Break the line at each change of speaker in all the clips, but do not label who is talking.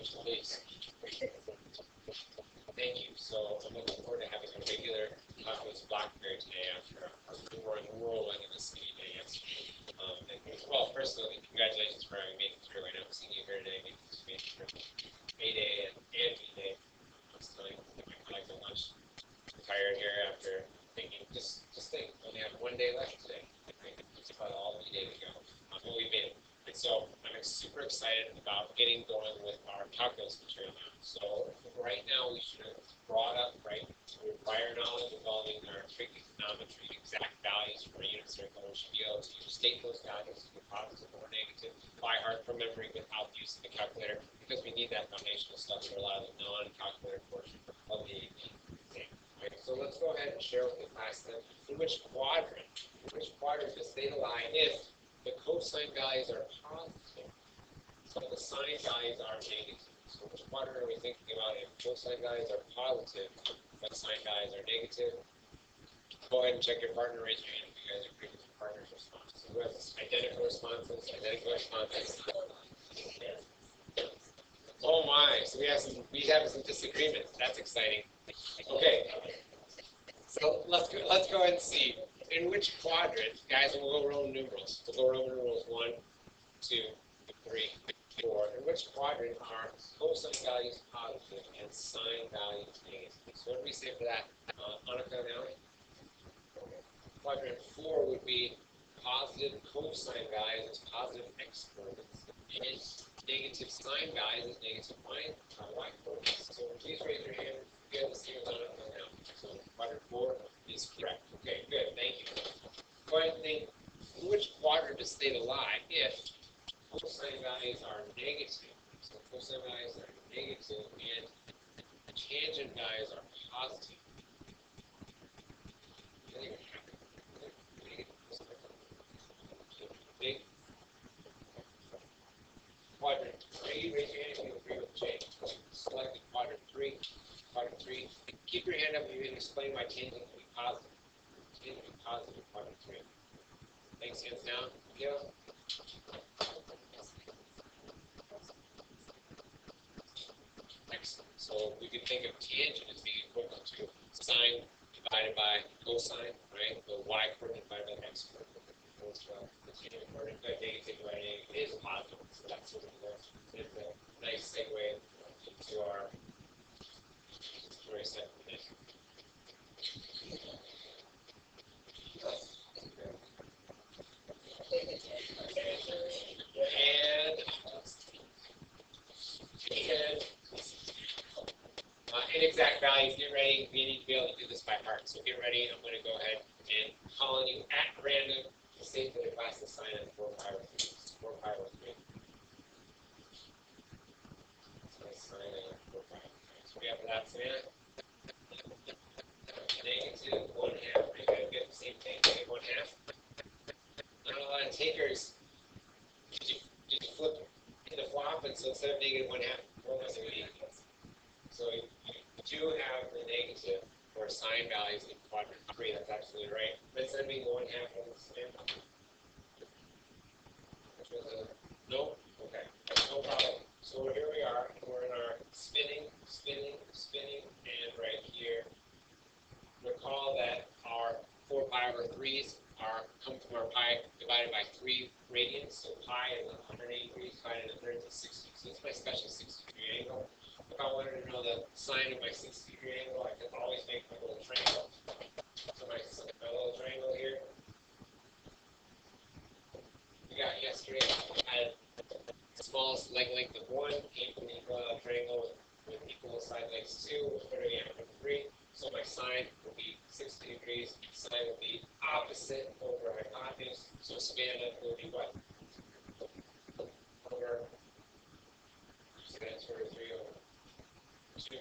attention, please. Thank you. So I'm looking forward to having a regular calculus block period today after our whirlwind of a speed day yesterday. Well, first of all, congratulations for having made it through. I know I'm seeing you here today, making it through A day and B day. I'm just telling my colleagues at lunch. I'm tired here after thinking, just think, we only have one day left today. Just about all B day to go. But we made it. And so I'm super excited about getting going with our calculus material now. So right now we should have brought up, right, prior knowledge involving our trigonometry, exact values for a unit circle. We should be able to state those values, either positive or negative, by heart from memory without the use of the calculator, because we need that foundational stuff for a lot of the non-calculator portion of the exam. Right, so let's go ahead and share with the class then in which quadrant does theta lie if the cosine values are positive, so the sine values are negative. So which quadrant are we thinking about if cosine values are positive, but sine values are negative? Go ahead and check your partner, raise your hand if you guys agree with your partner's response. So who has identical responses? Identical responses. Oh my, so we have some disagreements. That's exciting. Okay. So let's go ahead and see. In which quadrant, guys, we'll go Roman numerals. We'll go Roman numerals 1, 2, 3, 4. In which quadrant are cosine values positive and sine values negative? So what do we say for that? Annika now? Quadrant 4 would be positive cosine values as positive x coordinates, and negative sine values as negative y coordinates. So please raise your hand if you have the same as Annika now. So quadrant 4 is correct. Okay, good, thank you. Go ahead and think, in which quadrant does theta lie if cosine values are negative? So cosine values are negative and tangent values are positive. Big. Quadrant 3, raise your hand if you agree with Jay. Select quadrant 3. Quadrant 3. Keep your hand up if you can explain why tangent can be positive. Tangent can be positive in quadrant 3. Thanks, hands down. Gil? Excellent. So we could think of tangent as being equivalent to sine divided by cosine, right? The y coordinate divided by the x coordinate. The tangent coordinate negative by negative is positive. So that's sort of a nice segue to our story set for today. And exact values, get ready. We need to be able to do this by heart. So get ready. I'm going to go ahead and call on you at random to say for the class to sign in 4 pi over 3. 4 pi over 3. So sign in 4 pi over 3. So we have that, Samantha. Negative 1/2. We're going to get the same thing. Negative 1/2. Not a lot of takers. Did you flip in the flop? And so instead of negative 1/2, what was it? So you do have the negative or sine values in quadrant 3. That's absolutely right. But instead of being 1/2 on the same. No? Okay. No problem. So here we are. We're in our spinning, and right here. Recall that our 4 pi over 3s come from our pi divided by 3 radians. So pi is 180 degrees divided into 360. So it's my special 60-degree angle. If I wanted to know the sine of my 60-degree angle, I could always make my little triangle. So my little triangle here. We got yesterday, I had the smallest leg length of 1, came from the equilateral triangle with equal side lengths 2, which are going to 3. So my sine will be 60 degrees. Sine will be opposite over hypotenuse. So span it will be what? Over. So that's sort of 3 over 2.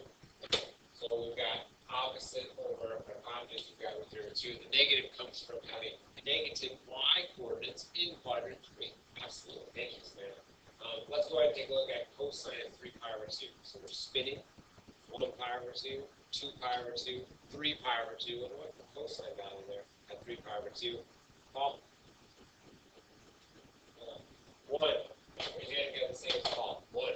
So we've got opposite over hypotenuse. We've got root 3 over 2. The negative comes from having negative y coordinates in quadrant 3. Absolutely. Thank you, Samantha. Let's go ahead and take a look at cosine of 3 pi over 2. So we're spinning 1 pi over 2, 2 pi over 2, 3 pi over 2. And what's the cosine value there at 3 pi over 2? Paul? 1. Raise your hand if you have the same as Paul. 1.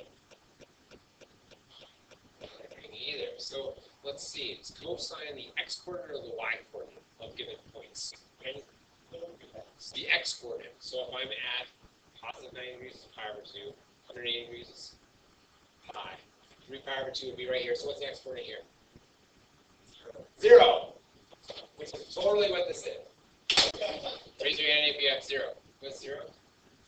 let's see, it's cosine the x coordinate or the y coordinate of given points. Okay? The x coordinate. So if I'm at positive 90 degrees is pi over 2, 180 degrees is pi. 3 pi over 2 would be right here. So what's the x coordinate here? 0. Which is totally what this is. Raise your hand if you have 0. What's 0?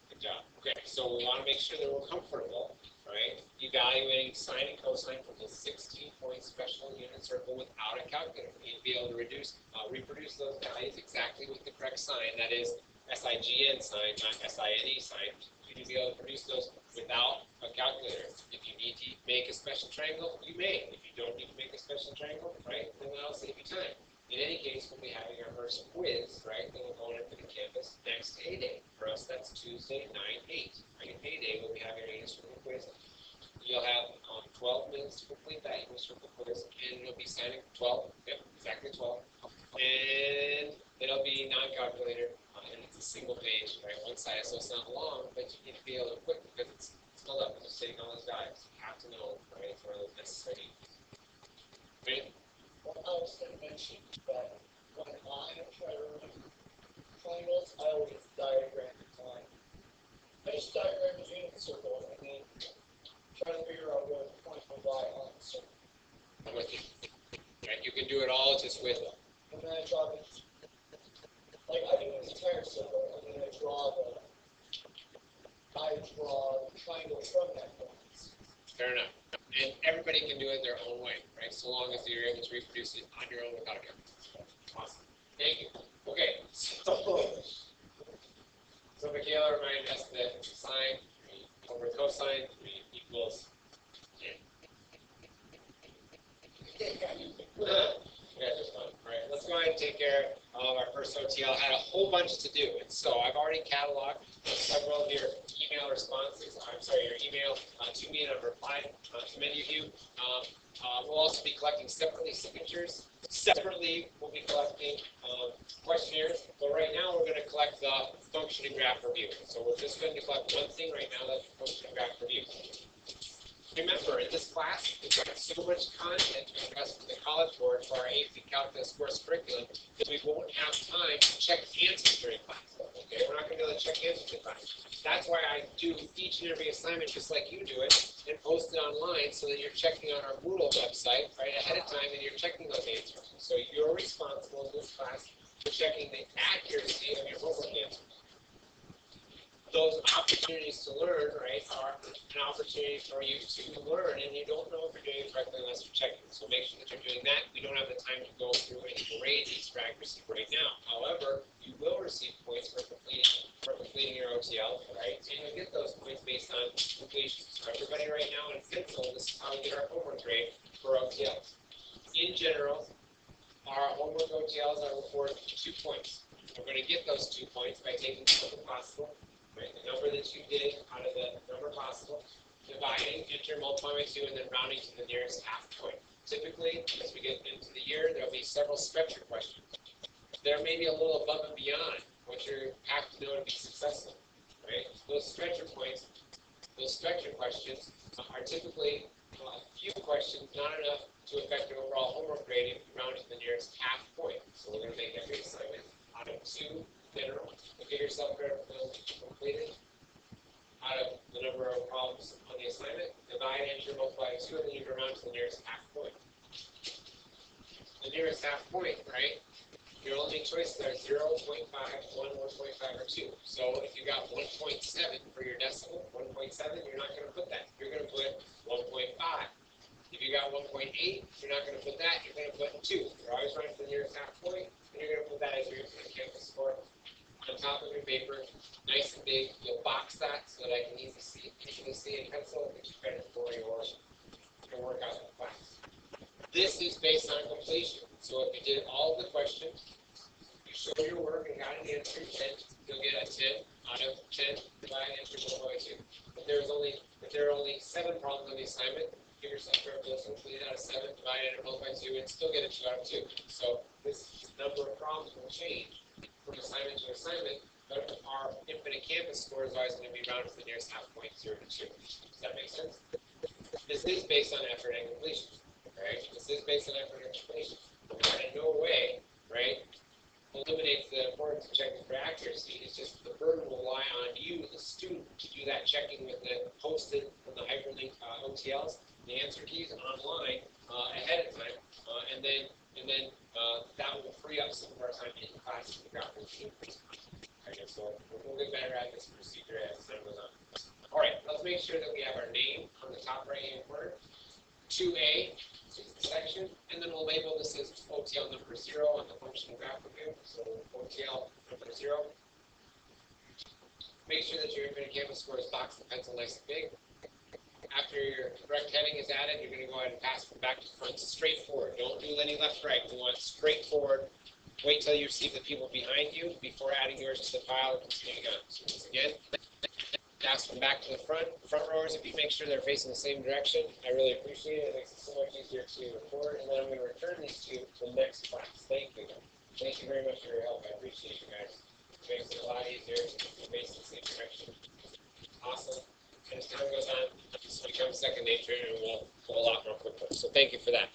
Good job. Okay, so we want to make sure that we're comfortable, right? Evaluating sine and cosine from the 16-point special unit circle without a calculator. You need to be able to reproduce those values exactly with the correct sign. That is SIGN sign, not SINE sign. You need to be able to produce those without a calculator. If you need to make a special triangle, you may. If you don't need to make a special triangle, right, then that'll save you time. In any case, we'll be having our first quiz, right, then we're going into the campus next A-Day. For us, that's Tuesday, 9/8. Right, A-Day, we'll be having our English circle quiz. You'll have 12 minutes to complete that English circle quiz, and it'll be signing 12, yep, exactly 12. And it'll be non-calculator, and it's a single page, right, one-sided, so it's not long, but you need to be able to quit because it's filled up with just saving all those values. You have to know, right, it's one of those necessary. Right?
Well, I was going to mention that when I try to remember triangles, I always diagram the line. I just diagram the unit circle and then try to figure out where the point will lie on the circle.
I'm with you. Right, you can do it all just with them.
And then I draw the, like I do an entire circle, and then I draw the triangle from that point.
Fair enough. And everybody can do it their own way, right? So long as you're able to reproduce it on your own without a calculator. Awesome. Thank you. Okay, so Michaela reminded us that sine over cosine equals 10. Yeah, just fun. All right, let's go ahead and take care of our first OTL. Had a whole bunch to do, and so I've already cataloged several of your email responses. I'm sorry, your email to me, and I've replied to many of you. We'll also be collecting separately signatures. Separately, we'll be collecting questionnaires. But right now, we're going to collect the function and graph review. So we're just going to collect one thing right now, that's the function and graph review. Remember, in this class, we've got so much content to discuss with the College Board for our AP Calculus course curriculum that we won't have time to check answers during class. Okay, we're not going to be able to check answers in class. That's why I do each and every assignment just like you do it and post it online so that you're checking on our Moodle website right ahead of time and you're checking those answers. So you're responsible in this class for checking the accuracy of your homework answers. Those opportunities to learn, right, are an opportunity for you to learn, and you don't know if you're doing it correctly unless you're checking. So make sure that you're doing that. We don't have the time to go through and grade these for accuracy right now. However, you will receive points for completing your OTL, right? And you'll get those points based on completion. So everybody right now in pencil, this is how we get our homework grade for OTLs. In general, our homework OTLs are worth 2 points. We're going to get those 2 points by taking the possible. Right, the number that you did out of the number possible, dividing, enter, multiply by 2, and then rounding to the nearest half point. Typically, as we get into the year, there will be several stretcher questions. There may be a little above and beyond what you have to know to be successful. Right? Those stretcher points, those stretcher questions are typically a few questions, not enough to affect your overall homework grade if you round to the nearest half point. So we're going to make every assignment out of 2 general. Give yourself credit for those completed. Out of the number of problems on the assignment, divide, enter, multiply by 2, and then you go around to the nearest half point. The nearest half point, right? Your only choices are 0.5, 1, 1.5, or 2. So if you got 1.7 for your decimal, 1.7, you're not going to put that. You're going to put 1.5. If you got 1.8, you're not going to put that. You're going to put 2. You're always running to the nearest half point, and you're going to put that as your campus score. On top of your paper, nice and big. You'll box that so that I can easily see in pencil and get you credit for your workout in class. This is based on completion. So if you did all of the questions, you showed your work and got an answer, then you'll get a 10 out of 10 divide, enter, multiply by 2. If there are only 7 problems on the assignment, give yourself credit for those completed out of 7, divide, enter, multiply by 2, and still get a 2 out of 2. So this number of problems will change from assignment to assignment, but our infinite campus score is always going to be rounded to the nearest half point, 0 to 2. Does that make sense? This is based on effort and completion. Right? This is based on effort that checking with the hosted and the hyperlink OTLs, the answer keys online ahead of time, and then that will free up some of our time in class to figure out which so we'll get better at this procedure as time goes on. All right, let's make sure that we have our name on the top right-hand corner. 2A is the section, and then we'll label this as OTL number 0 on the function graph review. So OTL number 0. Make sure that your infinite canvas score is boxed and pencil nice and big. After your correct heading is added, you're going to go ahead and pass from back to front, straight forward. Don't do any left, right. We want straight forward. Wait till you see the people behind you before adding yours to the file and continuing on. So once again, pass from back to the front. Front rowers, if you make sure they're facing the same direction, I really appreciate it. It makes it so much easier to record. And then I'm going to return these to the next class. Thank you. Thank you very much for your help. I appreciate you guys. It makes it a lot easier to face the same direction. Awesome. And as time goes on, this becomes second nature, and we'll go a lot more quickly. So thank you for that.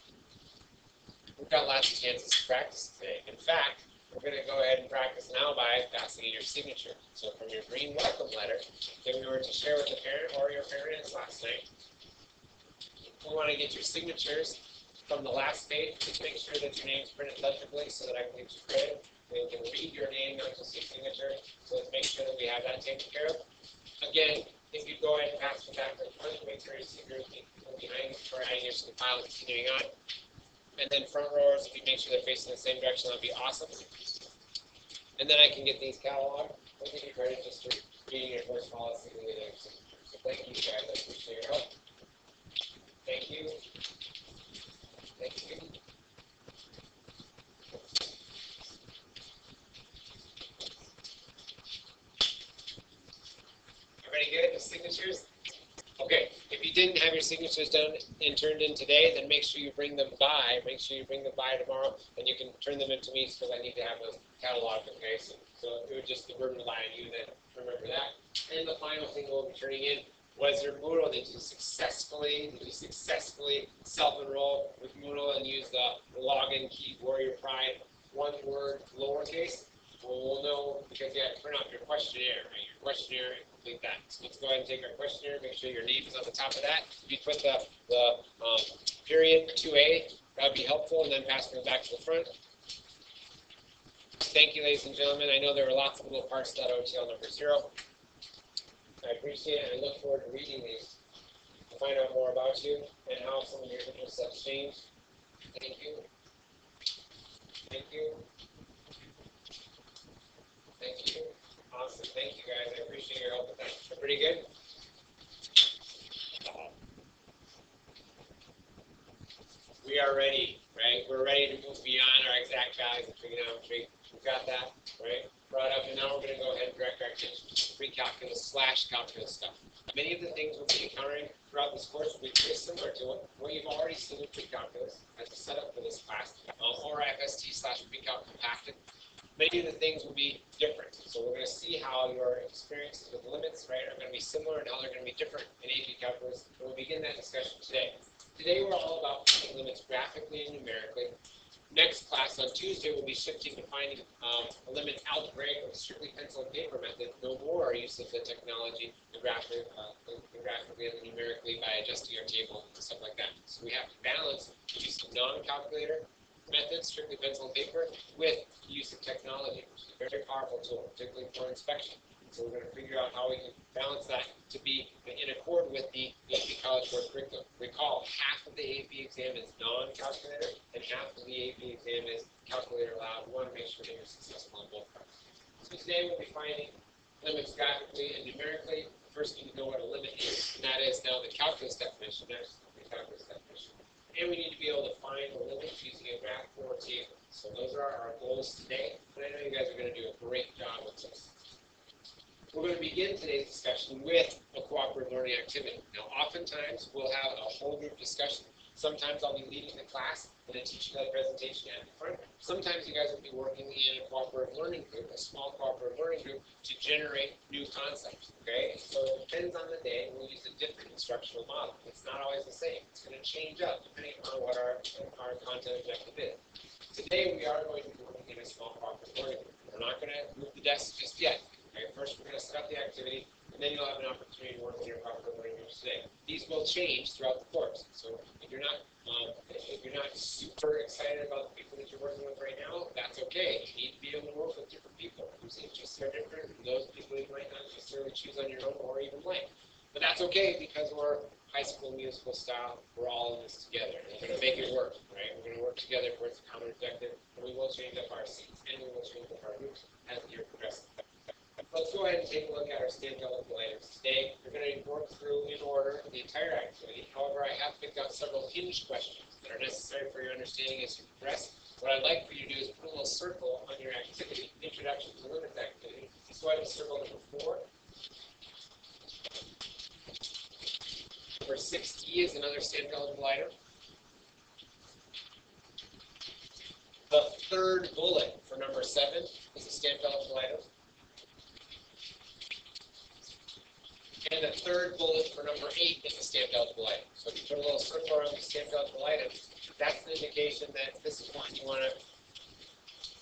We've got lots of chances to practice today. In fact, we're going to go ahead and practice now by passing in your signature. So from your green welcome letter that we were to share with the parent or your parents last night, we want to get your signatures from the last page. Just make sure that your name's printed legibly so that I can get you credit. We can read your name, not just your signature. So let's make sure that we have that taken care of. Again, if you go ahead and pass it back to the front, make sure you see your people behind you before adding yours to the file and continuing on. And then front rowers, if you make sure they're facing the same direction, that'd be awesome. And then I can get these cataloged. I'll give you credit just for reading your first policy. So thank you guys. I appreciate your help. Thank you. Thank you. Everybody good? The signatures? Okay, if you didn't have your signatures done and turned in today, then make sure you bring them by. Make sure you bring them by tomorrow, and you can turn them into me because I need to have those cataloged, okay? So it would just, the burden rely on you then. Remember that. And the final thing we'll be turning in was your Moodle. Did you successfully self-enroll with Moodle and use the login key Warrior Pride, one word, lowercase? Well, we'll know because you have to print out your questionnaire, right? Your questionnaire and complete that. So let's go ahead and take our questionnaire, make sure your name is on the top of that. If you put the period 2A, that would be helpful, and then pass them back to the front. Thank you, ladies and gentlemen. I know there were lots of little parts to that OTL number 0. I appreciate it, and I look forward to reading these to find out more about you and how some of your interests have changed. Thank you. Thank you. Thank you. Awesome. Thank you, guys. I appreciate your help with that. Pretty good? We are ready, right? We're ready to move beyond our exact values of trigonometry. We've got that, right? Brought up, and now we're going to go ahead and direct our attention to pre-calculus / calculus stuff. Many of the things we'll be encountering throughout this course will be very similar to what you've already seen in pre-calculus as a setup for this class, or FST / pre-calc compacted. Many of the things will be different. So we're going to see how your experiences with limits, right, are going to be similar and how they're going to be different in AP Calculus. And we'll begin that discussion today. Today we're all about finding limits graphically and numerically. Next class on Tuesday we'll be shifting to finding a limit algebraic or strictly pencil and paper method. No more our use of the technology, the graphically and numerically by adjusting our table and stuff like that. So we have to balance the use of non-calculator methods, strictly pencil and paper, with the use of technology, which is a very powerful tool, particularly for inspection. So we're going to figure out how we can balance that to be in accord with the AP College Board curriculum. Recall, half of the AP exam is non-calculator, and half of the AP exam is calculator allowed. We want to make sure that you're successful on both parts. So today we'll be finding limits graphically and numerically. First, you need to know what a limit is, and that is now the calculus definition. There's the calculus definition. And we need to be able to find the limits using a graph or a table. So those are our goals today. And I know you guys are going to do a great job with this. We're going to begin today's discussion with a cooperative learning activity. Now, oftentimes, we'll have a whole group discussion. Sometimes I'll be leading the class in a teaching-led presentation at the front. Sometimes you guys will be working in a cooperative learning group, a small cooperative learning group, to generate new concepts, okay? So it depends on the day. We'll use a different instructional model. It's not always the same. It's going to change up depending on what our content objective is. Today, we are going to be working in a small cooperative learning group. We're not going to move the desks just yet. Okay, first, we're going to set up the activity. and then you'll have an opportunity to work with your cooperative learning groups today. These will change throughout the course. So if you're not super excited about the people that you're working with right now, that's okay. You need to be able to work with different people whose interests are different, and those people you might not necessarily choose on your own or even like. But that's okay because we're high school musical style. We're all in this together. And we're going to make it work, right? We're going to work together towards a common objective, and we will change up our seats and we will change up our groups as the year progresses. Let's go ahead and take a look at our stamped eligible items. Today, we're going to work through in order the entire activity. However, I have picked out several hinge questions that are necessary for your understanding as you progress. What I'd like for you to do is put a little circle on your activity, Introduction to Limits activity. So I have circle number 4. Number 6E is another stamped eligible item. The third bullet for number 7 is a stamped eligible item. And the third bullet for number 8 is a stamped eligible item. So if you put a little circle around the stamped eligible item, that's an indication that this is one you want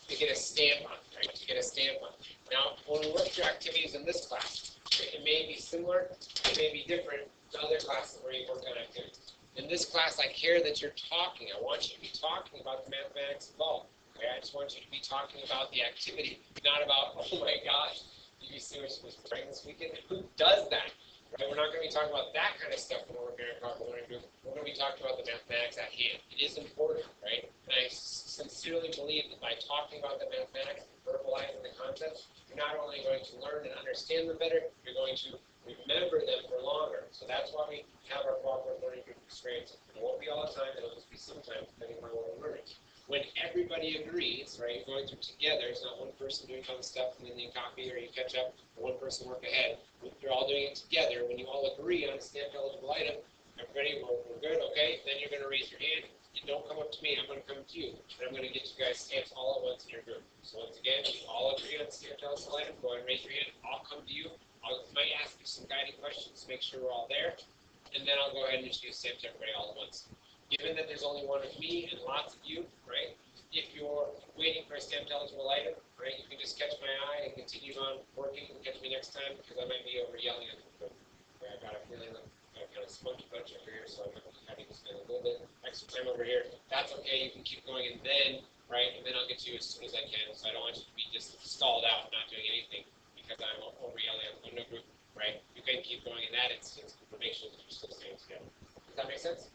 to get a stamp on, right? To get a stamp on. Now, when we work through activities in this class, it may be similar, it may be different to other classes where you work on activities. In this class, I care that you're talking. I want you to be talking about the mathematics involved. Okay? I just want you to be talking about the activity, not about, oh my gosh, did you see what she was praying this weekend? Who does that? Right? We're not going to be talking about that kind of stuff when we're working in our cooperative learning group. We're going to be talking about the mathematics at hand. It is important, right? And I sincerely believe that by talking about the mathematics, verbalizing the concepts, you're not only going to learn and understand them better, you're going to remember them for longer. So that's why we have our cooperative learning group experience. It won't be all the time, it'll just be sometimes, depending on what we're learning. When everybody agrees, right, you're going through together, it's not one person doing fun stuff and then you copy or you catch up, or one person work ahead. You're all doing it together. When you all agree on a stamped eligible item, everybody, we're good, okay, then you're going to raise your hand. You don't come up to me, I'm going to come to you. And I'm going to get you guys stamps all at once in your group. So once again, if you all agree on the stamped eligible item, go ahead and raise your hand. I'll come to you. I might ask you some guiding questions to make sure we're all there. And then I'll go ahead and issue a stamp to everybody all at once. Given that there's only one of me and lots of you, right, if you're waiting for a stamped eligible item, right, you can just catch my eye and continue on working and catch me next time because I might be over yelling at the group. I've got a feeling like I've got a spunky bunch over here, so I might be having to spend a little bit extra time over here. That's okay, you can keep going and then, right, and then I'll get to you as soon as I can. So I don't want you to be just stalled out, not doing anything because I'm over yelling at the window group, right? You can keep going in that instance to make sure that you're still staying together. Does that make sense?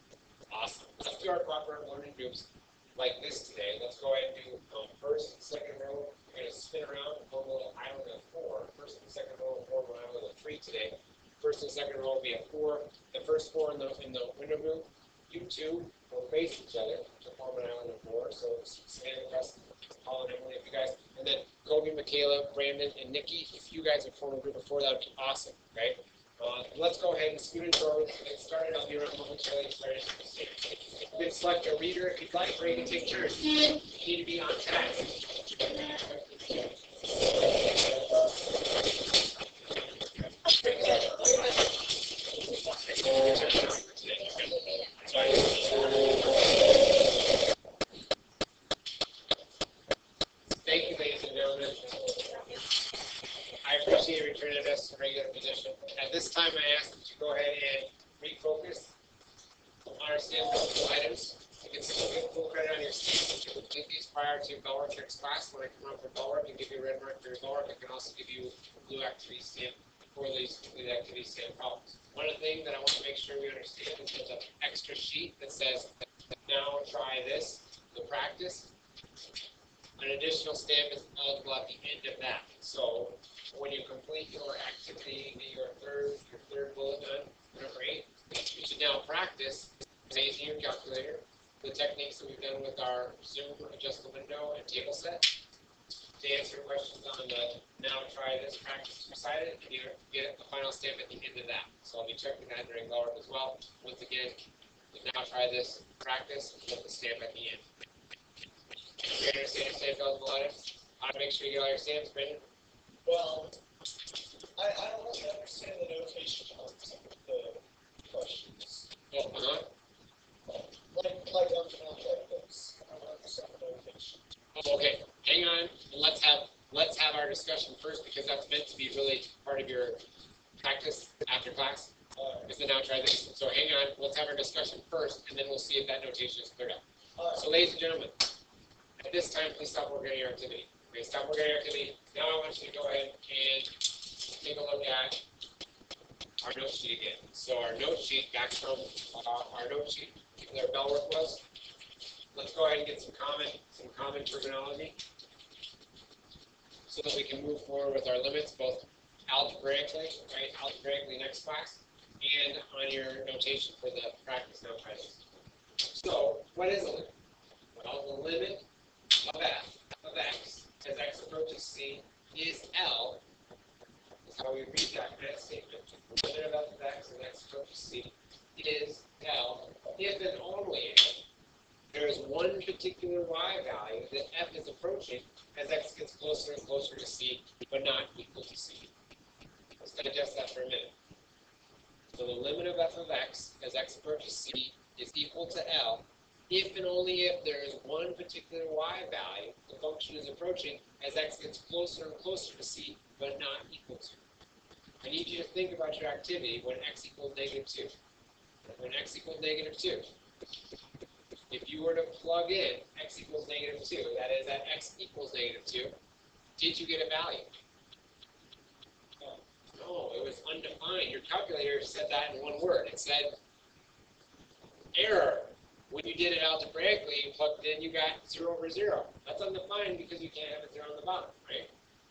Awesome. Let's do our cooperative learning groups like this today. Let's go ahead and do first and second row. We're going to spin around and form a little island of 4. First and second row will form an island of 3 today. First and second row will be a 4. The first 4 in the window group, you two will face each other to form an island of 4. So stand across Paul and Emily, if you guys, and then Kobe, Michaela, Brandon, and Nikki. If you guys have formed a group of 4, that would be awesome. Okay. Let's go ahead and scoot in forward and get started. I'll be around momentarily. You can select a reader if you'd like, or you can take turns. You need to be on task. Thank you, ladies and gentlemen. I appreciate you returning us to regular position. At this time, I ask that you go ahead and refocus on our stamped items. You can still get full credit on your stamps. You can complete these prior to bell work next class. When I come out for bell work and give you a red mark for your bell work, I can also give you a blue activity stamp for these completed activity stamp problems. One of the things that I want to make sure we understand is there's an extra sheet that says, now try this, the practice. An additional stamp is eligible at the end of that. So when you complete your activity, your third bullet done, number 8, you should now practice using your calculator the techniques that we've done with our Zoom adjustable window and table set to answer questions on the now try this practice recited, and you get the final stamp at the end of that. So I'll be checking that during bell work as well. Once again, the now try this practice with the stamp at the end. You understand stamp eligible items? How to make sure you get all your stamps, Brandon?
Well, I don't really understand the notation of the questions.
Oh,
Like I'm not like this. I don't understand the notation.
Oh, okay. Hang on. Let's have our discussion first because that's meant to be really part of your So now try this. So hang on, let's have our discussion first, and then we'll see if that notation is cleared up.
Alright.
So ladies and gentlemen, at this time, please stop working on your activity. Okay, stop working on your activity. Now I want you to go ahead and take a look at our note sheet again. So our note sheet, back from our note sheet, where our bell work was. Let's go ahead and get some common terminology, so that we can move forward with our limits, both algebraically, right, algebraically next class, and on your notation for the practice note titles. So, what is a limit? Well, the limit of f of x as x approaches c is L. That's how we read that statement. The limit of f of x as x approaches c is L if and only if there is one particular y value that f is approaching as x gets closer and closer to c, but not equal to c. Let's digest that for a minute. So the limit of f of x as x approaches c is equal to L if and only if there is one particular y value the function is approaching as x gets closer and closer to c, but not equal to. I need you to think about your activity when x equals -2. When x equals -2, if you were to plug in x equals -2, that is at x equals -2, did you get a value? No, it was undefined. Your calculator said that in one word. It said error. When you did it algebraically, you plugged in, you got 0 over 0. That's undefined because you can't have a 0 on the bottom, right?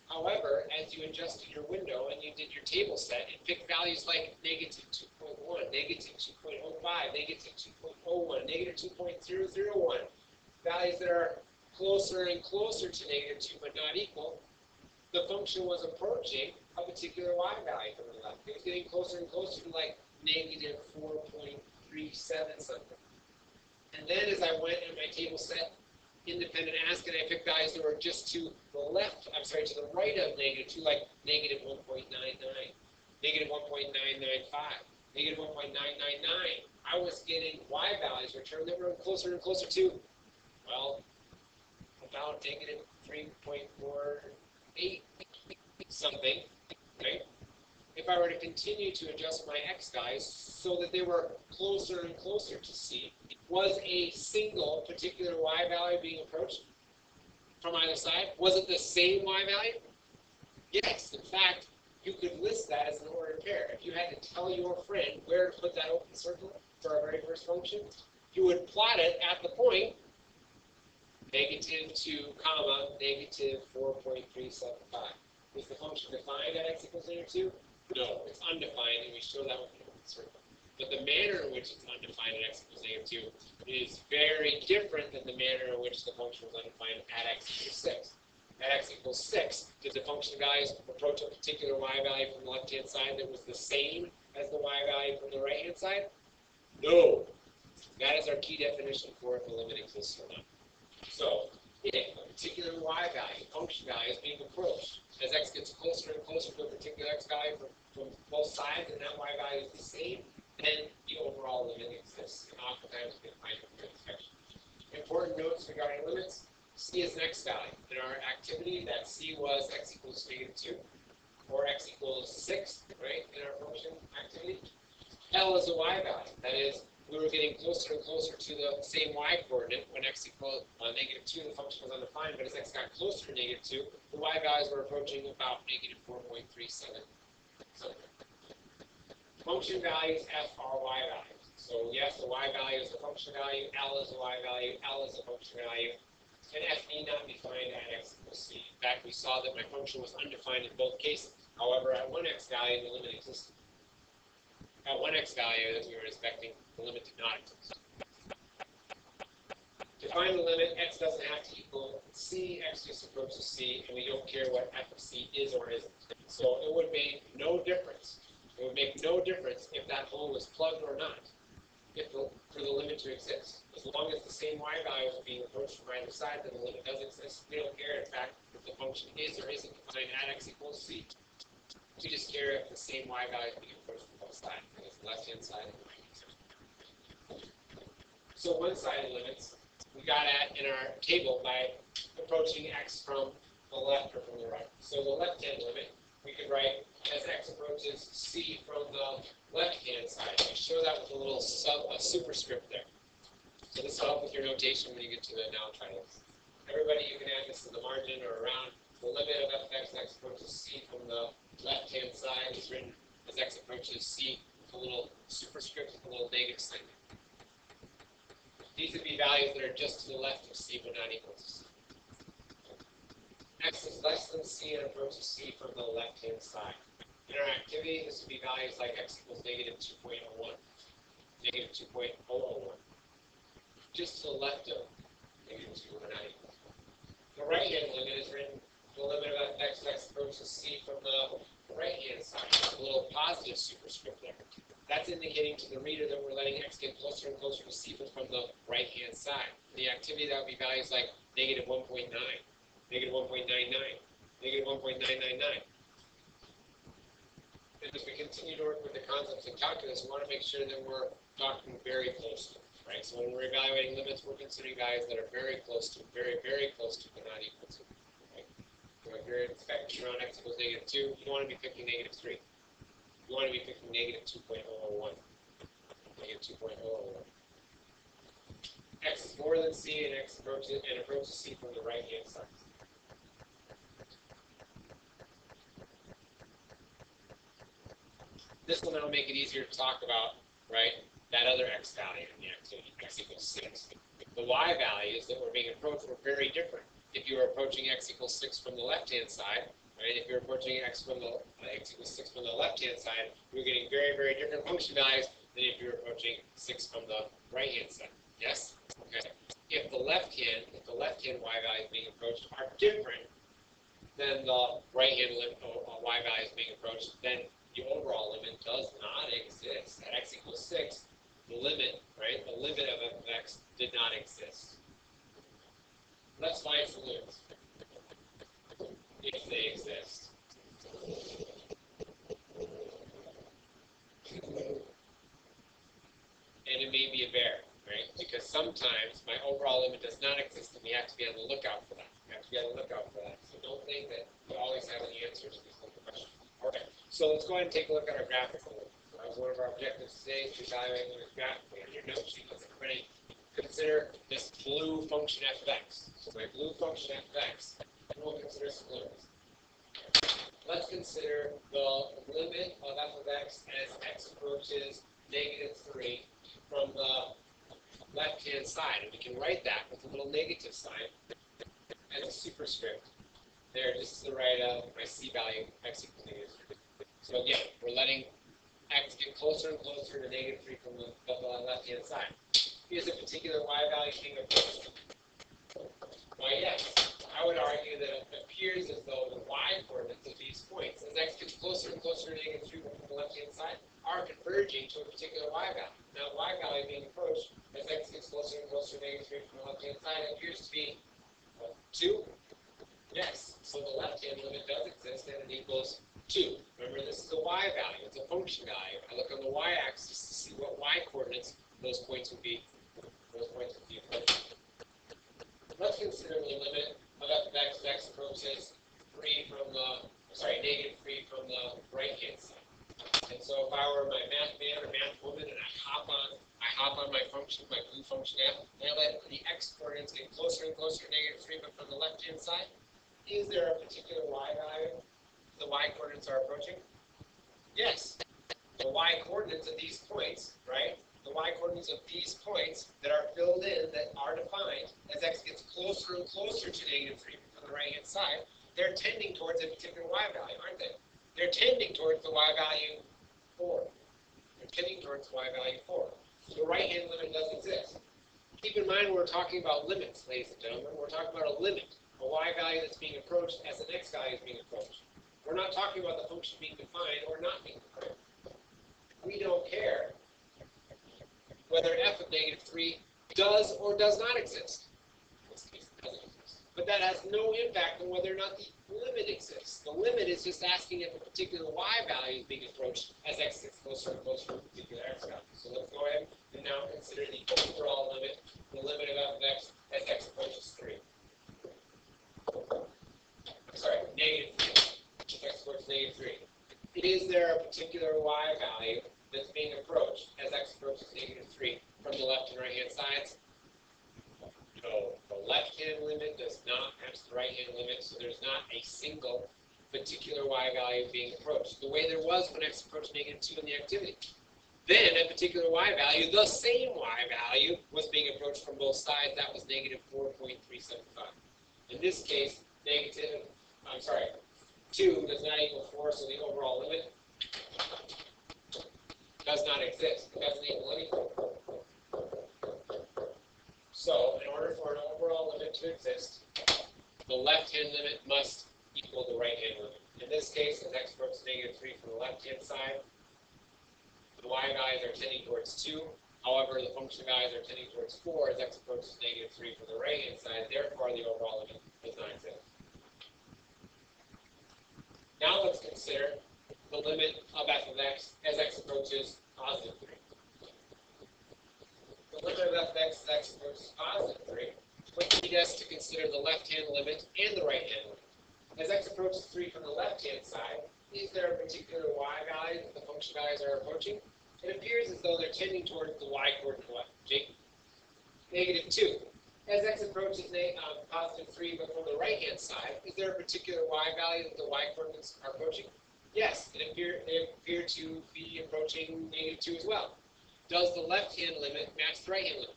However, as you adjusted your window and you did your table set, it picked values like -2.1, -2.05, -2.01, -2.001, values that are closer and closer to -2 but not equal. The function was approaching a particular y value from the left. It was getting closer and closer to like -4.37 something. And then as I went in my table set, independent ask, and I picked values that were just to the left, to the right of -2, like -1.99, -1.995, -1.999. I was getting y values returned that were closer and closer to, well, about -3.48 something, right? If I were to continue to adjust my x values so that they were closer and closer to c, was a single particular y value being approached from either side? Was it the same y value? Yes. In fact, you could list that as an ordered pair. If you had to tell your friend where to put that open circle for our very first function, you would plot it at the point -2, -4.375. Is the function defined at x equals -2? No, it's undefined, and we show that with an open circle. But the manner in which it's undefined at x equals -2 is very different than the manner in which the function was undefined at x equals 6. At x equals 6, did the function values approach a particular y value from the left-hand side that was the same as the y value from the right-hand side? No. That is our key definition for if the limit exists or not. So, if a particular y value, function value, is being approached as x gets closer and closer to a particular x value from both sides, and that y value is the same, then the overall limit exists. And oftentimes we can find it from inspection. Important notes regarding limits. C is an x value. In our activity, that C was x equals -2, or x equals 6, right, in our function activity. L is a y value. That is, we were getting closer and closer to the same y coordinate when x equals -2, the function was undefined, but as x got closer to -2, the y values were approaching about -4.37. So, function values F are y values. So yes, the y value is the function value, L is the y value, L is the function value, and F need not be defined at x equals c. In fact, we saw that my function was undefined in both cases. However, at one x value, the limit existed. At one x value that we were expecting, the limit did not exist. To find the limit, x doesn't have to equal c, x just approaches c, and we don't care what f of c is or isn't. So it would make no difference. It would make no difference if that hole was plugged or not, for the limit to exist. As long as the same y value is being approached from either side, then the limit does exist. We don't care, in fact, if the function is or isn't defined at x equals c. We just care if the same y value is being approached from both sides, because the left-hand side and the right-hand side. So one-sided limits, we got at in our table by approaching x from the left or from the right. So the left-hand limit we could write as x approaches c from the left-hand side. We show that with a little superscript there. So this will help with your notation when you get to the now triangles. Everybody, you can add this to the margin or around. The limit of f of x approaches c from the left-hand side is written as x approaches c with a little superscript with a little negative sign. These would be values that are just to the left of c but not equal to c. X is less than c and approaches c from the left-hand side. In our activity, this would be values like x equals negative 2.01, negative 2.001. Just to the left of negative 2 but not equal. The right-hand limit is written the limit of f of x approaches c from the right-hand side. A little positive superscript there. That's indicating to the reader that we're letting x get closer and closer to c, but from the right-hand side. In the activity, that would be values like negative 1.9, negative 1.99, negative 1.999. And as we continue to work with the concepts in calculus, we want to make sure that we're talking very close to, right? So when we're evaluating limits, we're considering values that are very close to, very, very close to, but not equal to. So if you're expecting around x equals negative 2, you don't want to be picking negative 3. You want to be picking negative 2.001. Negative 2.001. X is more than c and x approaches c from the right-hand side. This will now make it easier to talk about, right, that other x value in the activity, x equals 6. The y values that were being approached were very different. If you were approaching x equals 6 from the left-hand side, right, if you're approaching x equals 6 from the left-hand side, you're getting very, very different function values than if you're approaching 6 from the right-hand side. Yes? Okay. If the left-hand y values being approached are different than the right-hand y values being approached, then the overall limit does not exist. At x equals 6, the limit, right, the limit of f of x did not exist. Let's find some limits, if they exist. And it may be a bear, right? Because sometimes my overall limit does not exist, and we have to be on the lookout for that. So don't think that you always have the answers to these simple questions. Okay, so let's go ahead and take a look at our graphical limit. That was one of our objectives today, to evaluate limits graphically. On your note sheet, let's everybody consider this blue function f of x. So my blue function f of x, and we'll consider some limits. Let's consider the limit of f of x as x approaches negative 3 from the left-hand side. And we can write that with a little negative sign as a superscript there, just to the right of my c value, x equals negative 3. So again, we're letting x get closer and closer to negative 3 from the left-hand side. Is a particular y value being approached? Why, yes. I would argue that it appears as though the y coordinates of these points, as x gets closer and closer to negative 3 from the left-hand side, are converging to a particular y value. Now, y value being approached as x gets closer and closer to negative 3 from the left-hand side appears to be 2. Yes. So the left-hand limit does exist, and it equals 2. Remember, this is a y value. It's a function value. I look on the y-axis to see what y coordinates those points would be. Approached. Let's consider the limit of f of x as x approaches negative 3 from the right-hand side. And so if I were my math man or math woman and I hop on my function, my blue function f, and I let the x coordinates get closer and closer to negative 3, but from the left-hand side, is there a particular y value the y coordinates are approaching? Yes. The y coordinates of these points, right? The y coordinates of these points that are filled in, that are defined, as x gets closer and closer to negative 3 from the right-hand side, they're tending towards a particular y value, aren't they? They're tending towards the y value 4. They're tending towards the y value 4. The right-hand limit does exist. Keep in mind we're talking about limits, ladies and gentlemen. We're talking about a limit, a y value that's being approached as an x value is being approached. We're not talking about the function being defined or not being defined. We don't care whether f of negative 3 does or does not exist. In this case, it doesn't exist. But that has no impact on whether or not the limit exists. The limit is just asking if a particular y value is being approached as x gets closer and closer to a particular x value. So let's go ahead and now consider the overall limit, the limit of f of x as x approaches 3. Negative 3. If x approaches negative 3. there a particular y value that's being approached as x approaches -3 from the left and right hand sides? No. The left hand limit does not match the right hand limit, so there's not a single particular y value being approached, the way there was when x approached -2 in the activity. Then a particular y value, the same y value, was being approached from both sides. That was -4.375. In this case, 2 does not equal 4, so the overall limit does not exist. It doesn't equal anything. So, in order for an overall limit to exist, the left-hand limit must equal the right-hand limit. In this case, as x approaches -3 from the left-hand side, the y values are tending towards 2. However, the function values are tending towards 4 as x approaches -3 from the right-hand side. Therefore, the overall limit does not exist. Now let's consider the limit of f of x as x approaches +3. The limit of f of x as x approaches +3 would lead us to consider the left-hand limit and the right-hand limit. As x approaches 3 from the left-hand side, is there a particular y value that the function values are approaching? It appears as though they're tending towards the y coordinate left. -2. As x approaches +3, but from the right-hand side, is there a particular y value that the y coordinates are approaching? Yes, they appear to be approaching -2 as well. Does the left-hand limit match the right-hand limit?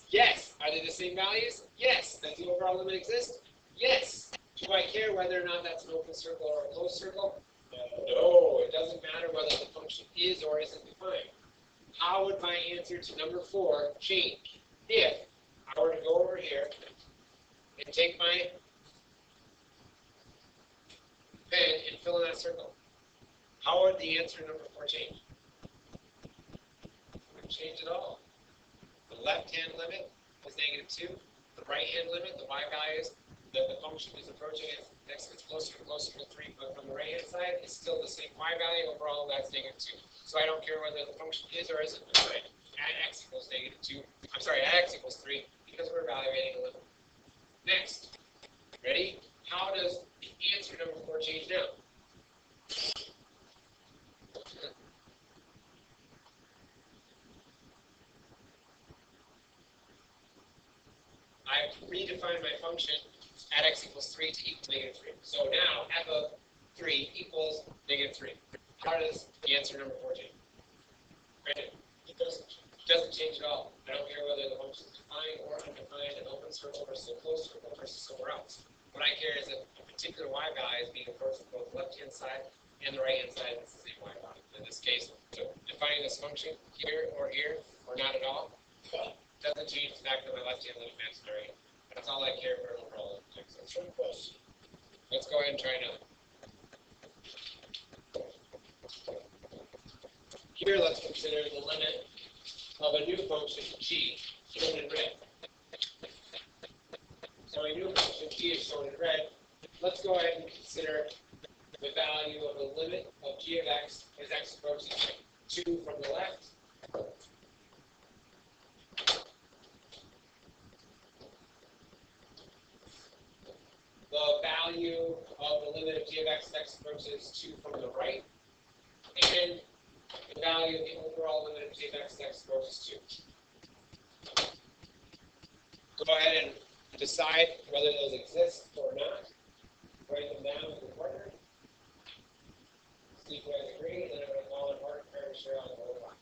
Yes. Are they the same values? Yes. Does the overall limit exist? Yes. Do I care whether or not that's an open circle or a closed circle? No, it doesn't matter whether the function is or isn't defined. How would my answer to number 4 change if I were to go over here and take my pen and fill in that circle? How would the answer to number 4 change? It wouldn't change at all. The left-hand limit is -2. The right-hand limit, the y values that the function is approaching as x gets closer and closer to 3, but from the right-hand side, is still the same y value. Overall, that's -2. So I don't care whether the function is or isn't defined at x equals -2. I'm sorry, at x equals 3, because we're evaluating a limit. Next, ready? How does the answer number 4 change now? I've redefined my function at x equals 3 to equal -3. So now f of 3 equals -3. How does the answer number 4 change? Right? It doesn't change at all. I don't care whether the function is defined or undefined, an open circle versus a closed circle versus somewhere else. What I care is that a particular y value is being approached from both the left-hand side and the right-hand side. It's the same y value. In this case, so defining this function here or not at all, doesn't change the fact that my left-hand limit matches the right. That's all I care for overall. That's one question. Let's go ahead and try another. Here, let's consider the limit of a new function g, shown in red. So a new function g is shown in red. Let's go ahead and consider the value of the limit of g of x as x approaches 2 from the left. The value of the limit of g of x as x approaches 2 from the right, and the value of the overall limit of g of x as x approaches 2. Go ahead and decide whether those exist or not. Write them down with your partner. See if you guys agree, and then I'm going to call in Mark, Mary, Cheryl, and the whole lot.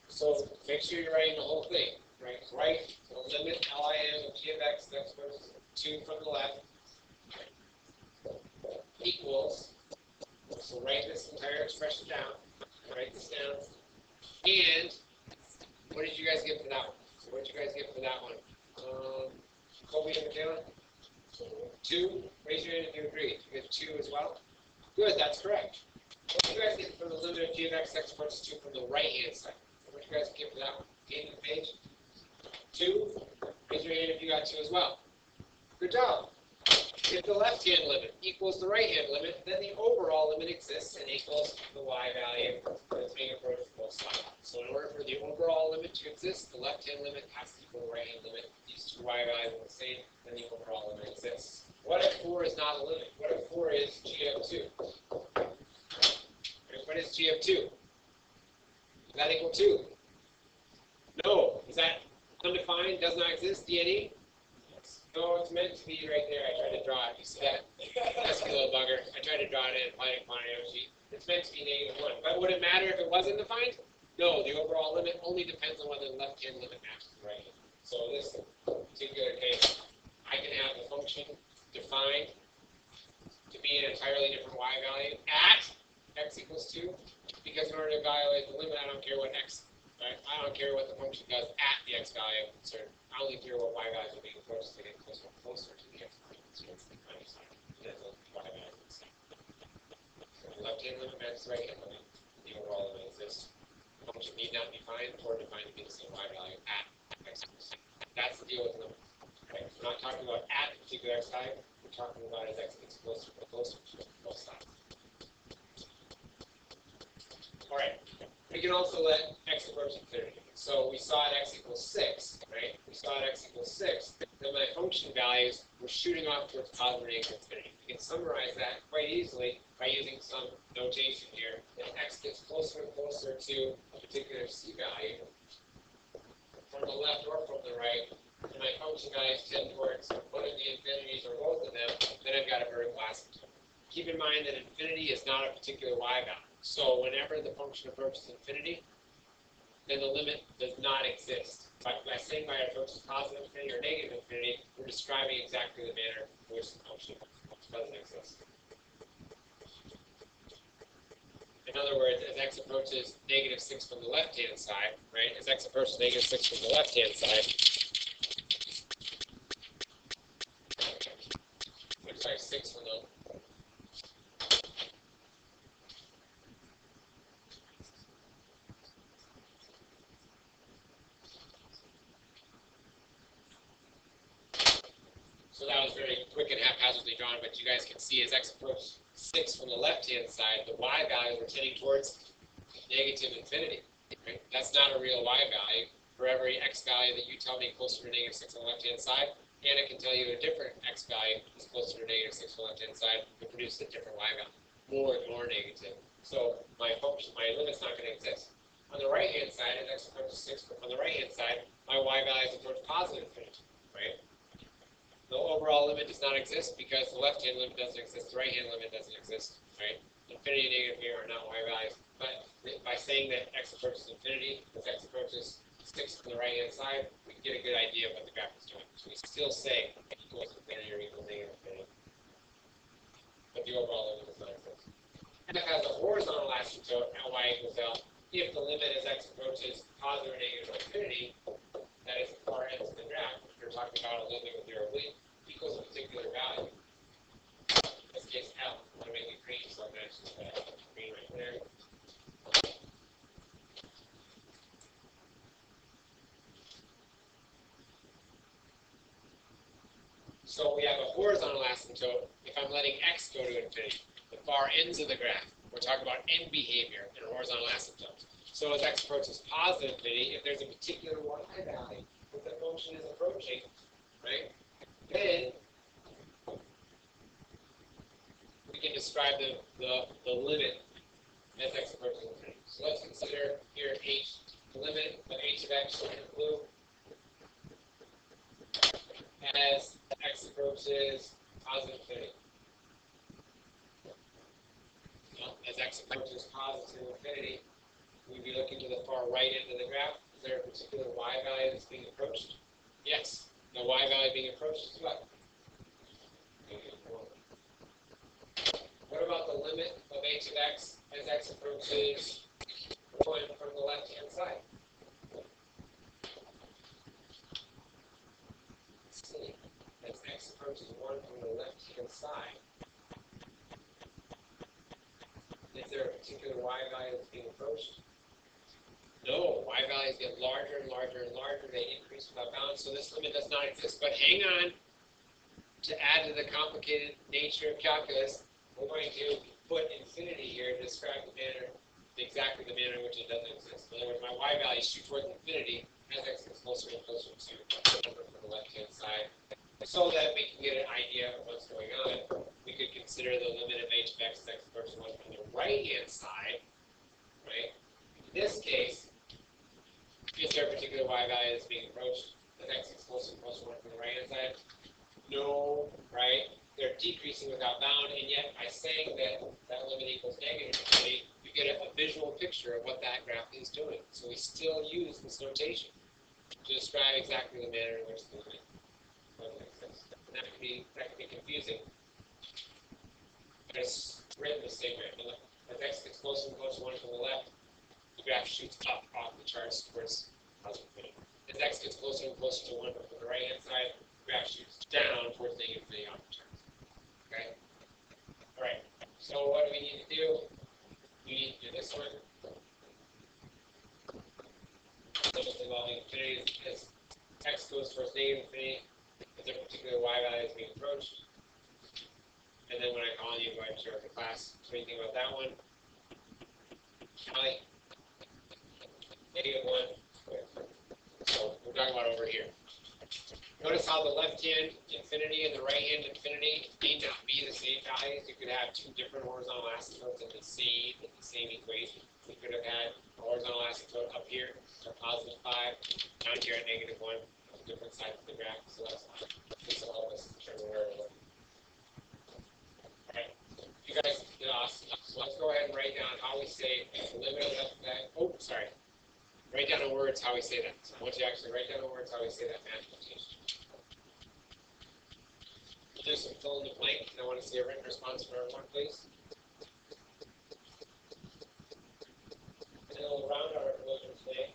So make sure you're writing the whole thing. Right? Write the limit LIM of g of x, x goes 2 from the left, equals. So write this entire expression down. Write this down. And what did you guys get for that one? So what did you guys get for that one? Colby and Michaela? 2. Raise your hand if you agree. You get 2 as well? Good, that's correct. What did you guys get for the limit of g of x, x approaches 2 from the right-hand side? What did you guys get for that one? Gain the page? 2. Raise your hand if you got 2 as well. Good job. If the left-hand limit equals the right-hand limit, then the overall limit exists and equals the y value that's being approached from both sides. So in order for the overall limit to exist, the left-hand limit has to equal the right-hand limit. These two y values are the same, then the overall limit exists. What if 4 is not a limit? What if 4 is g of 2? What is g of 2? Is that equal to? No. Is that undefined, does not exist, DNE? No, it's meant to be right there. I tried to draw it. You see that? That's a little bugger. I tried to draw it in applied quantity sheet. It's meant to be -1. But would it matter if it wasn't defined? No, the overall limit only depends on whether the left-hand limit matches the right hand. So in this particular case, I can have the function defined to be an entirely different y value at x equals 2, because in order to evaluate the limit, I don't care what x, right? I don't care what the function does at the x value I'm concerned. I only care what y values are being approached to get closer and closer to the x value concerned. That's a y value. So the left-hand limit matches the right-hand limit. The overall limit exists. The function need not be defined or defined to be the same y value at x equals 2. That's the deal with the limit. Right? We're not talking about at a particular x value. We're talking about as x gets closer and closer to both sides. All right. We can also let x approach infinity. So we saw at x equals 6, right? We saw at x equals 6. Then my function values were shooting off towards positive or negative infinity. We can summarize that quite easily by using some notation here. If x gets closer and closer to a particular c value, from the left or from the right, and my function values tend towards one of the infinities or both of them, then I've got a vertical asymptote. Keep in mind that infinity is not a particular y value. So whenever the function approaches infinity, then the limit does not exist. By saying my approach is positive infinity or negative infinity, we're describing exactly the manner in which the function doesn't exist. In other words, as x approaches -6 from the left-hand side, right? As x approaches -6 from the left-hand side, I'm sorry, 6 from the So that was very quick and haphazardly drawn, but you guys can see as x approaches 6 from the left-hand side, the y values are tending towards negative infinity. Right? That's not a real y value. For every x value that you tell me closer to -6 on the left-hand side, Anna can tell you a different x value is closer to -6 on the left-hand side and produce a different y value, more and more negative. So my function, my limit's not going to exist. On the right-hand side, as x approaches 6 on the right-hand side, my y values approach positive infinity. Right? The overall limit does not exist because the left-hand limit doesn't exist, the right-hand limit doesn't exist, right? Infinity and negative here are not y values, but by saying that x approaches infinity, as x approaches 6 on the right-hand side, we can get a good idea of what the graph is doing. So we still say equals infinity or equals negative infinity, but the overall limit does not exist. And it has a horizontal asymptote at y equals L if the limit as x approaches positive or negative infinity, that is the far ends of the graph, which we're talking about a little bit with your oblique, equals a particular value. In this case, L. I'm going to make it green, so I'm going to just green right there. So we have a horizontal asymptote if I'm letting x go to infinity, the far ends of the graph. We're talking about end behavior in a horizontal asymptote. So as x approaches positive infinity, if there's a particular y value that the function is approaching, right, then we can describe the limit as x approaches infinity. So let's consider here h, the limit of h of x in blue as x approaches positive infinity. Well, as x approaches positive infinity, we'd be looking to the far right end of the graph. Is there a particular y value that's being approached? Yes. The y value being approached is what? What about the limit of h of x as x approaches 1 from the left-hand side? Let's see. As x approaches 1 from the left-hand side, is there a particular y value that's being approached? No, y values get larger and larger and larger. They increase without bounds, so this limit does not exist. But hang on. to add to the complicated nature of calculus, we're going to put infinity here to describe the manner, exactly the manner in which it doesn't exist. In other words, my y value shoots towards infinity as x gets closer and closer to the number from the left-hand side. So that we can get an idea of what's going on, we could consider the limit of h of x approaches 1 from the right-hand side, right? In this case, is there a particular y value that's being approached as x is closer and closer to 1 from the right-hand side? No, right? They're decreasing without bound, and yet by saying that that limit equals negative infinity, you get a visual picture of what that graph is doing. So we still use this notation to describe exactly the manner in which the limit doesn't exist. And that can be confusing, but it's written the same way. As x gets closer and closer to 1 from the left, the graph shoots up off the charts towards positive infinity. As x gets closer and closer to 1 from the right-hand side, the graph shoots down towards negative infinity off the charts. Okay? All right. So what do we need to do? We need to do this one. Limits involving infinity as x goes towards negative infinity, is there a particular y value is being approached? And then when I call on you, go ahead and share with the class. So what do you think about that one? Callie? -1. So we're talking about over here. Notice how the left hand infinity and the right hand infinity need not be the same values. You could have two different horizontal asymptotes in the same equation. We could have had a horizontal asymptote up here at +5, down here at -1, on different sides of the graph. So this will help us determine where we're looking. All right, you guys did awesome. So let's go ahead and write down how we say the limit of that. Oh, sorry. Write down in words how we say that. So I want you to actually write down in words how we say that math notation. We'll do some fill in the blank, and I want to see a written response from everyone, please. And then we'll round our conclusion today.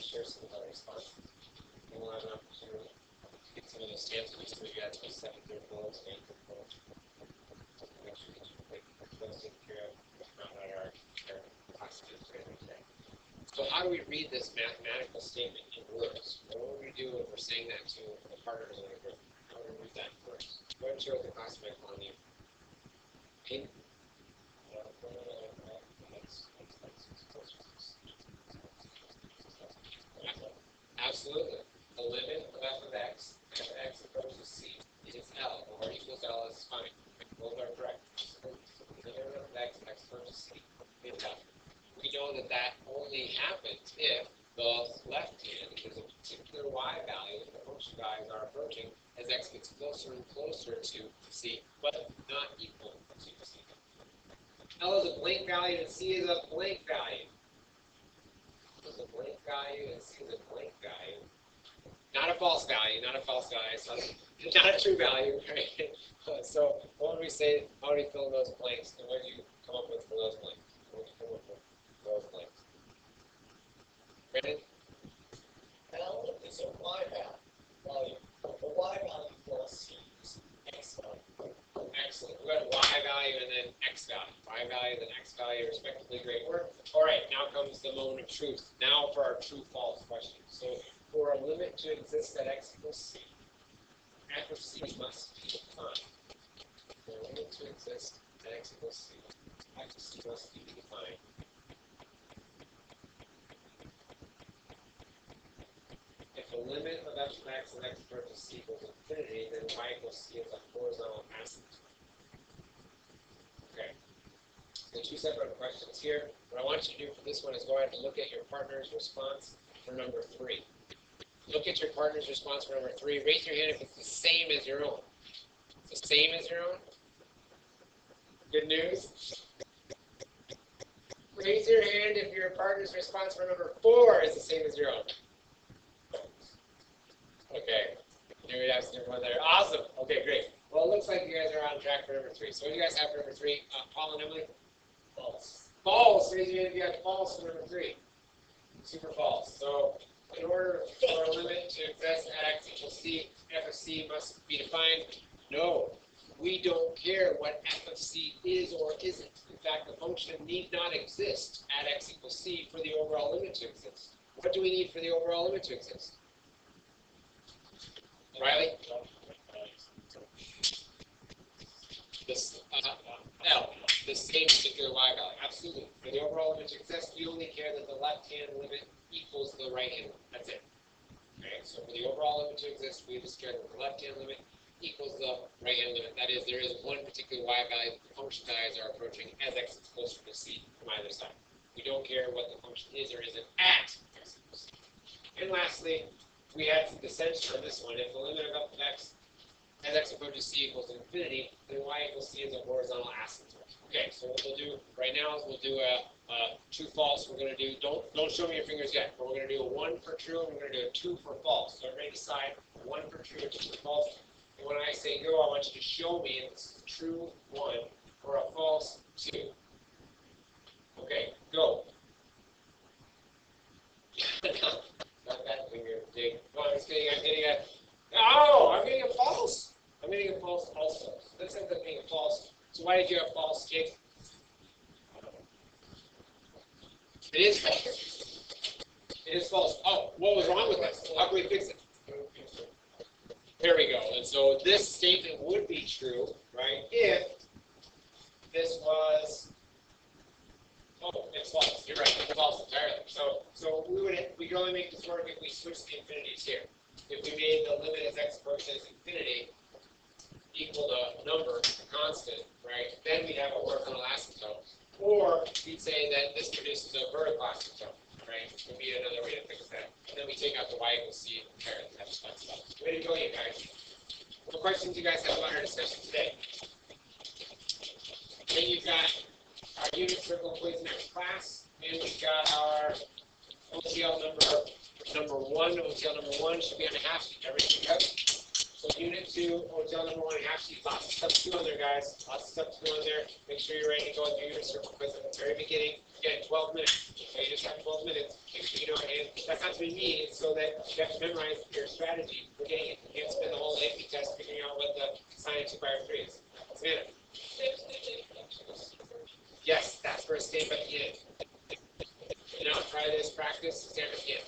Share some of our responses. And we'll have an opportunity to get some of those answers so we got to 2nd, 3rd bullets, and 8th bullets. Make sure that you take those taken care of. Not our classes today. So how do we read this mathematical statement in words? What do we do if we're saying that to a partner in a group? How do we read that in words? Go ahead and share with the class by calling you. Hey. Absolutely. The limit of f of x know that that only happens if the left hand is a particular y value that the function values are approaching as x gets closer and closer to c, but not equal to c. L is a blank value and c is a blank value. L is a blank value and c is a blank value. Not a false value, not a false value, so not a true value, right? So what would we say, how would we fill in those blanks, and what do you come up with for those blanks? What would you come up with for those blanks? Brandon?
L is a y value. The y value plus c is x value.
Excellent. We got y value and then x value. Y value and x value, respectively. Great work. All right, now comes the moment of truth. Now for our true-false question. So for a limit to exist at x equals c, f of c must be defined. For a limit to exist at x equals c, f of c must be defined. If a limit of f of x and x approaches c equals infinity, then y equals c is a horizontal asymptote. Okay. So two separate questions here. What I want you to do for this one is go ahead and look at your partner's response for number 3. Look at your partner's response for number 3. Raise your hand if it's the same as your own. It's the same as your own? Good news? Raise your hand if your partner's response for number 4 is the same as your own. Okay. Here we have some one there. Awesome. Okay, great. Well, it looks like you guys are on track for number 3. So what do you guys have for number 3? Paul and Emily?
False.
False. Raise your hand if you have false for number 3. Super false. So in order for a limit to exist at x equals c, f of c must be defined. No, we don't care what f of c is or isn't. In fact, the function need not exist at x equals c for the overall limit to exist. What do we need for the overall limit to exist? Riley? This L, the same particular y value. Absolutely. For the overall limit to exist, we only care that the left-hand limit equals the right-hand limit. That's it. Okay, so for the overall limit to exist, we just care that the left-hand limit equals the right-hand limit. That is, there is one particular y value that the function values are approaching as x is closer to c from either side. We don't care what the function is or isn't at x equals c. And lastly, we had some dissension on this one. If the limit of f of x as x approaches c equals infinity, then y equals c is a horizontal asymptote. Okay, so what we'll do right now is we'll do a true false. We're going to do, don't show me your fingers yet, but we're going to do a 1 for true and we're going to do a 2 for false. So everybody decide 1 for true and 2 for false. And when I say go, I want you to show me if it's a true 1 or a false 2. Okay, go. Not that finger big. No, I'm getting a, oh, I'm getting a false. I'm getting a false also. This ends up being a false. So why did you have false, Jake? It is false. It is false. Oh, what was wrong with this? How can we fix it? There we go. And so this statement would be true, right, if this was, oh, it's false. You're right. It's false entirely. So we can only make this work if we switch the infinities here. If we made the limit as x approaches infinity equal to number, a constant, right, then we'd have a horizontal asymptote. Or we'd say that this produces a vertical asymptote, right, which would be another way to fix that. And then we take out the y equals c and compare it. That's fun stuff. Way to go, you guys. What questions do you guys have about our discussion today? Then you've got our unit circle quiz next class, and we've got our OTL number 1. OTL number 1 should be on a half sheet. Everything good? So unit 2, OTL number 1 half sheet. Lots of stuff to do on there, guys. Lots of stuff to do on there. Make sure you're ready to go with your unit circle quiz at the very beginning. Again, 12 minutes. So you just have 12 minutes. Make sure you know it. And that's not to be mean, it's so that you have to memorize your strategy for getting it. You can't spend the whole AP test figuring out what the sine of 2 pi over 3 is. Samantha? Yes, that's for a stamp at the end. You know, try this practice, stamp at the end.